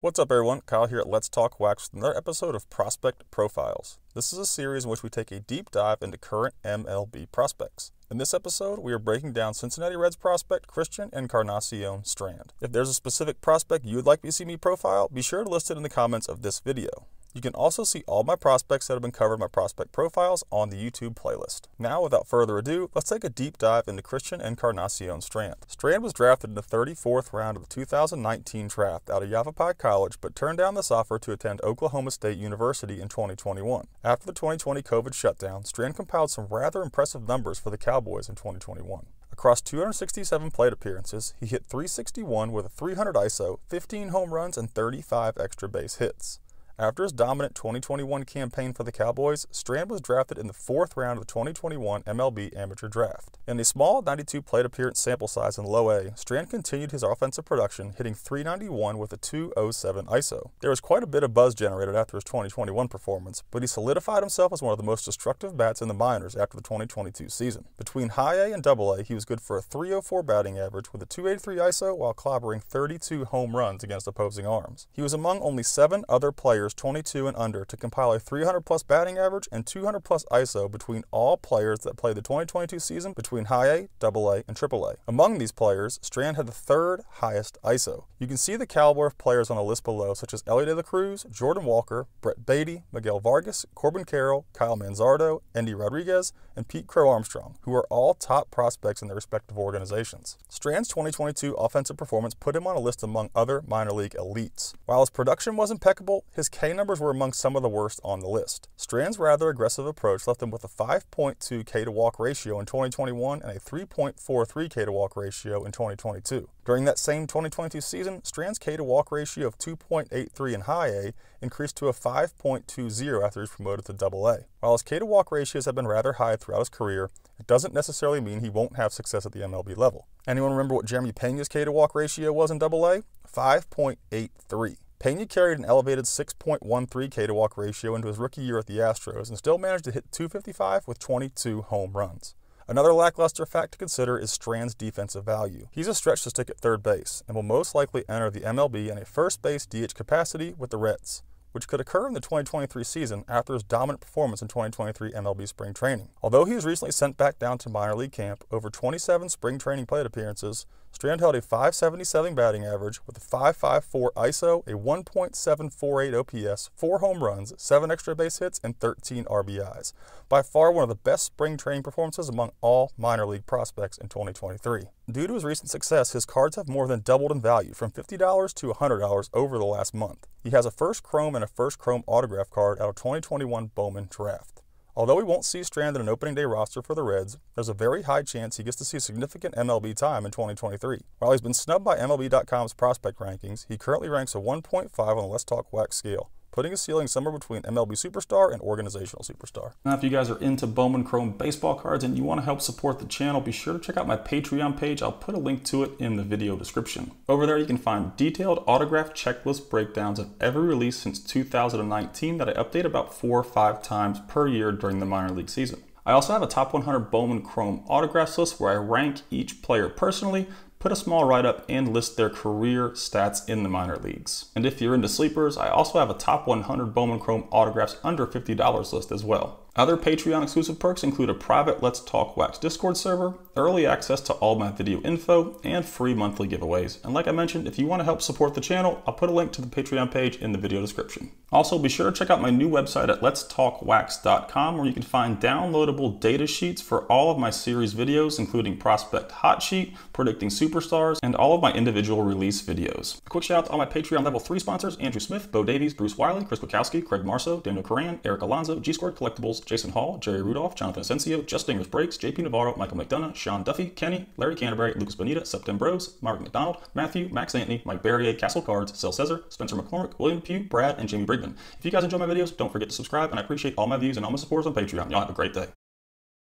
What's up everyone, Kyle here at Let's Talk Wax with another episode of Prospect Profiles. This is a series in which we take a deep dive into current MLB prospects. In this episode, we are breaking down Cincinnati Reds prospect Christian Encarnacion-Strand. If there's a specific prospect you would like me to see me profile, be sure to list it in the comments of this video. You can also see all my prospects that have been covered in my prospect profiles on the YouTube playlist. Now, without further ado, let's take a deep dive into Christian Encarnacion-Strand. Strand was drafted in the 34th round of the 2019 draft out of Yavapai College, but turned down this offer to attend Oklahoma State University in 2021. After the 2020 COVID shutdown, Strand compiled some rather impressive numbers for the Cowboys in 2021. Across 267 plate appearances, he hit .361 with a 300 ISO, 15 home runs, and 35 extra base hits. After his dominant 2021 campaign for the Cowboys, Strand was drafted in the 4th round of the 2021 MLB Amateur Draft. In a small 92 plate appearance sample size in Low A, Strand continued his offensive production, hitting .391 with a 207 ISO. There was quite a bit of buzz generated after his 2021 performance, but he solidified himself as one of the most destructive bats in the minors after the 2022 season. Between High A and Double A, he was good for a .304 batting average with a 283 ISO while clobbering 32 home runs against opposing arms. He was among only 7 other players 22 and under to compile a 300+ batting average and 200+ ISO between all players that played the 2022 season between High A, Double A, and Triple A. Among these players, Strand had the 3rd highest ISO. You can see the caliber of players on the list below, such as Elly De La Cruz, Jordan Walker, Brett Beatty, Miguel Vargas, Corbin Carroll, Kyle Manzardo, Endy Rodriguez, and Pete Crow Armstrong, who are all top prospects in their respective organizations. Strand's 2022 offensive performance put him on a list among other minor league elites. While his production was impeccable, his K numbers were among some of the worst on the list. Strand's rather aggressive approach left him with a 5.2 K to walk ratio in 2021 and a 3.43 K to walk ratio in 2022. During that same 2022 season, Strand's K to walk ratio of 2.83 in High A increased to a 5.20 after he was promoted to Double A. While his K to walk ratios have been rather high throughout his career, it doesn't necessarily mean he won't have success at the MLB level. Anyone remember what Jeremy Pena's K to walk ratio was in Double A? 5.83. Pena carried an elevated 6.13 K to walk ratio into his rookie year at the Astros and still managed to hit .255 with 22 home runs. Another lackluster fact to consider is Strand's defensive value. He's a stretch to stick at third base and will most likely enter the MLB in a first base DH capacity with the Reds, which could occur in the 2023 season after his dominant performance in 2023 MLB Spring Training. Although he was recently sent back down to minor league camp, over 27 spring training plate appearances, Strand held a .577 batting average with a .554 ISO, a 1.748 OPS, 4 home runs, 7 extra base hits, and 13 RBIs. By far one of the best spring training performances among all minor league prospects in 2023. Due to his recent success, his cards have more than doubled in value from $50 to $100 over the last month. He has a first chrome and a first chrome autograph card out of 2021 Bowman draft. Although we won't see Strand in an opening day roster for the Reds, there's a very high chance he gets to see significant MLB time in 2023. While he's been snubbed by MLB.com's prospect rankings, he currently ranks a 1.5 on the Let's Talk Wax scale, putting his ceiling somewhere between MLB Superstar and Organizational Superstar. Now, if you guys are into Bowman Chrome baseball cards and you want to help support the channel, be sure to check out my Patreon page. I'll put a link to it in the video description. Over there, you can find detailed autograph checklist breakdowns of every release since 2019 that I update about 4 or 5 times per year during the minor league season. I also have a top 100 Bowman Chrome autographs list where I rank each player personally, put a small write-up, and list their career stats in the minor leagues. And if you're into sleepers, I also have a top 100 Bowman Chrome autographs under $50 list as well. Other Patreon exclusive perks include a private Let's Talk Wax Discord server, early access to all my video info, and free monthly giveaways. And like I mentioned, if you want to help support the channel, I'll put a link to the Patreon page in the video description. Also, be sure to check out my new website at letstalkwax.com where you can find downloadable data sheets for all of my series videos, including Prospect Hot Sheet, Predicting Superstars, and all of my individual release videos. A quick shout out to all my Patreon level 3 sponsors: Andrew Smith, Bo Davies, Bruce Wiley, Chris Bukowski, Craig Marceau, Daniel Coran, Eric Alonzo, G-Squared Collectibles, Jason Hall, Jerry Rudolph, Jonathan Asensio, Just English Breaks, JP Navarro, Michael McDonough, Sean Duffy, Kenny, Larry Canterbury, Lucas Bonita, Septembros, Mark McDonald, Matthew, Max Anthony, Mike Barrier, Castle Cards, Sel Cesar, Spencer McCormick, William Pugh, Brad, and Jamie Brigman. If you guys enjoy my videos, don't forget to subscribe, and I appreciate all my views and all my supporters on Patreon. Y'all have a great day.